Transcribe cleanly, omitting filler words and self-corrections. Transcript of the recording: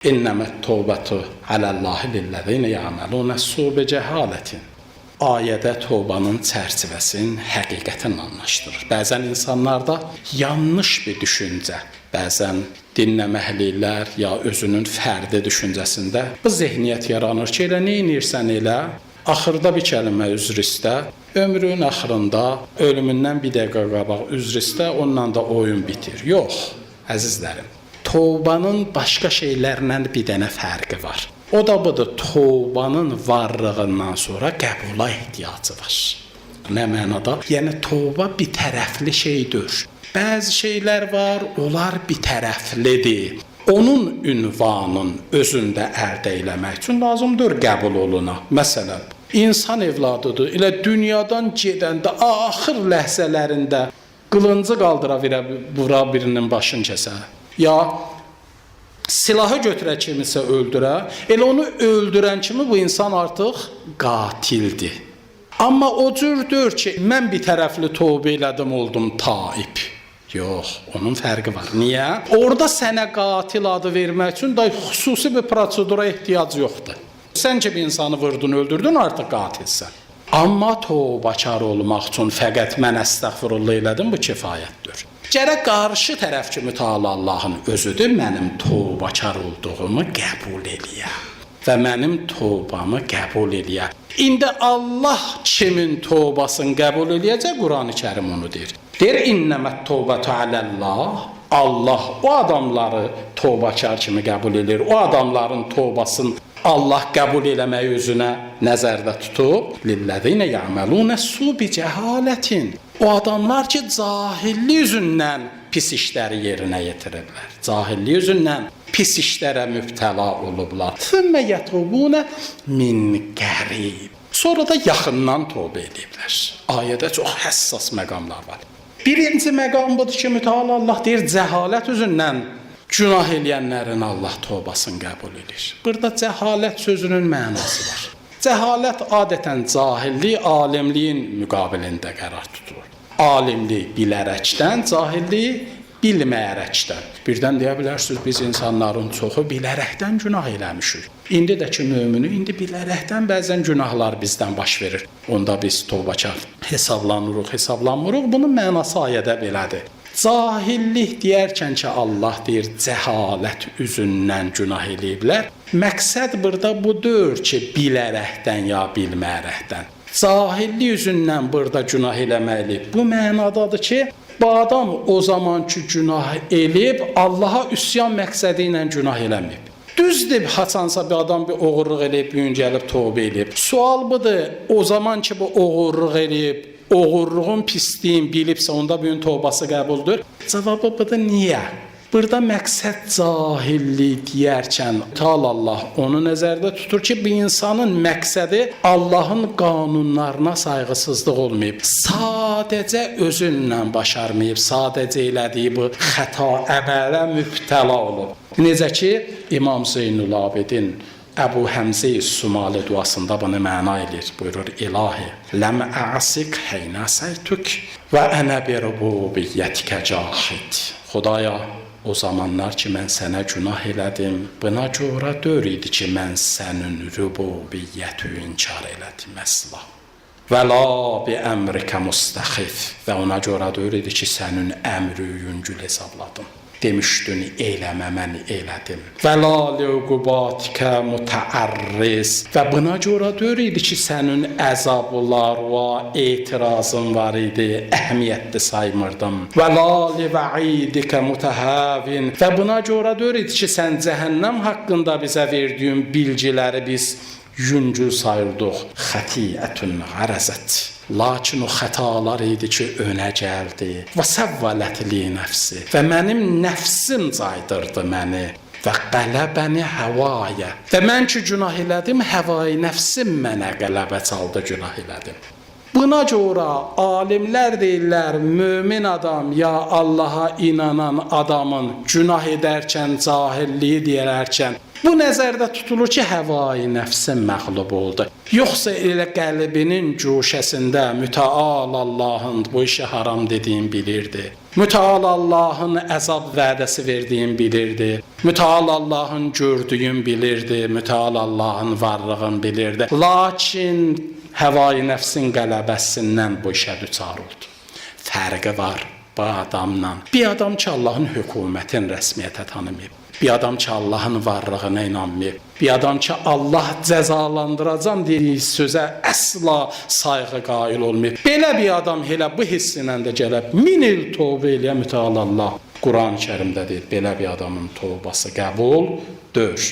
İnnəmət tövbətu aləllahi lillezine ya'malunəs-su bicəhalətin. Ayədə tövbənin çərçivəsini həqiqətən anlaşdırır. Bəzən insanlarda yanlış bir düşüncə, bəzən dinləməkliklər ya özünün fərdi düşüncəsində bu zehniyyət yaranır ki, elə nə edirsən elə, axırda bir kəlmə üzr istə, ömrün axırında ölümündən bir dəqiqə qabaq üzr istə, onunla da oyun bitir. Yox, əzizlərim. Tövbənin başqa şeylərlə bir dənə fərqi var. O da budur, tövbənin varlığından sonra qəbula ehtiyacı var. Nə mənada? Yəni, tövbə bir tərəfli şeydir. Bəzi şeylər var, onlar bir tərəflidir. Onun ünvanın özündə əldə eləmək üçün lazımdır qəbul oluna. Məsələn, insan evladıdır, elə dünyadan gedəndə, axır ləhzələrində qılıncı qaldıra vura birinin başını kəsə. Ya silahı götürə kimisə öldürə, elə onu öldürən kimi bu insan artıq qatildir. Amma o cürdür ki, mən bir tərəfli tövbə elədim, oldum taib. Yox, onun fərqi var. Niyə? Orada sənə qatil adı vermək üçün da xüsusi bir prosedura ehtiyac yoxdur. Sən ki bir insanı vurdun, öldürdün, artıq qatilsən. Amma tövbəkar olmaq üçün fəqət mən əstəğfirullah elədim, bu kifayətdir. Gərək qarşı tərəf kimi Teala Allahın özüdür, mənim tövbəkar olduğumu qəbul eləyə və mənim tövbəmi qəbul eləyə. İndi Allah kimin tövbəsini qəbul eləyəcək? Qur'an-ı Kərim onu deyir. Deyir, innəmət tövbətü aləllah. Allah o adamları tövbəkar kimi qəbul edir. O adamların tövbəsini Allah qəbul eləməyi özünə nəzərdə tutub. Lillezine ya'malunəs-su bicəhalətin. O adamlar ki, cahillik üzündən pis işləri yerinə yetirirlər. Cahillik üzündən pis işlərə mübtəla olublar. Thümmə yətubunə min qərib. Sonra da yaxından tövbə ediblər. Ayədə çox həssas məqamlar var. Birinci məqam budur ki, Mütəala Allah deyir, cəhalət üzündən günah eləyənlərin Allah tövbəsini qəbul edir. Burada cəhalət sözünün mənası var. Cəhalət adətən cahillik, alimliyin müqabilində qərar tutulur. Alimlik bilərəkdən, cahillik bilməyərəkdən. Birdən deyə bilərsiniz, biz insanların çoxu bilərəkdən günah eləmişik. İndi də ki, mümini, indi bilərəkdən bəzən günahlar bizdən baş verir. Onda biz tövbəkar hesablanmırıq. Bunun mənası ayədə belədir. Cahillik deyərkən ki, Allah deyir, cəhalət üzündən günah eləyiblər. Məqsəd burada budur ki, bilərəkdən ya bilməyərəkdən. Cahillik üzündən burada günah eləməkli. Bu mənadadır ki, bu adam o zaman ki, günah eləyib, Allaha üsyan məqsədi ilə günah eləməyib. Düzdür, haçansa bir adam bir oğurluq eləyib, bir gün gəlib tövbə eləyib. Sual budur, o zaman ki, bu oğurluq eləyib, oğurluğun pisliyin bilibsə, onda bir gün tövbəsi qəbuldur. Cavabı budur, niyə? Burada məqsəd cahillik deyərkən Teala Allah onu nəzərdə tutur ki, bir insanın məqsədi Allahın qanunlarına sayğısızlıq olmayıb. Sadəcə özünlə başarmayıb, sadəcə elədiyi bu xəta əmələ mübtəla olub. Necə ki, İmam Zeynul Abidin Əbu Həmzə-i Sumali duasında bunu məna edir. Buyurur, İlahi, ləm əsik heynəsəytük və ənə bir rububiyyətikə cahid. Xudaya, o zamanlar ki, mən sənə günah elədim, buna görə dör idi ki, mən sənin rububiyyəti inkar elədim əsla. Və la bi əmrikə müstəxif və ona görə dör idi ki, sənin əmri yüngül hesabladım. Demişdin, eyləmə, mən elədim. Və la liuqubatikə mütəərriz və buna görə dör idi ki, sənin əzablar və etirazın var idi, əhəmiyyətli saymırdım. Və la livəidikə mütəhəvin və buna görə dör idi ki, sən cəhənnəm haqqında bizə verdiyin bilgiləri biz yüngül sayırdıq. Xətiyyətün qərəzət. Lakin o xətalar idi ki, önə gəldi. Və səvvələt li nəfsi. Və mənim nəfsim caydırdı məni. Və qələbəni həvaya. Və mən ki, günah elədim, həvai nəfsim mənə qələbə çaldı, günah elədim. Buna görə alimlər deyirlər, mömin adam ya Allaha inanan adamın günah edərkən, cahilliyi deyərkən Bu nəzərdə tutulur ki, həvai nəfsin məğlub oldu. Yoxsa elə qəlbinin cuşəsində mütəal Allahın bu işi haram dediyin bilirdi. Mütəal Allahın əzab vədəsi verdiyin bilirdi. Mütəal Allahın gördüyün bilirdi. Mütəal Allahın varlığın bilirdi. Lakin həvai nəfsin qələbəsindən bu işə düçar oldu. Fərqi var bu adamla. Bir adam ki, Allahın hökumətin rəsmiyyətə tanımayıb. Bir adam ki, Allahın varlığına inanmayıb. Bir adam ki, Allah cəzalandıracam dediyi sözə əsla sayğı qail olmayıb. Belə bir adam elə bu hissinə də gəlib 1000 il tövbə eləyə mütəal Allah. Quran-ı Kərimdə deyir, belə bir adamın tövbəsi qəbul deyil.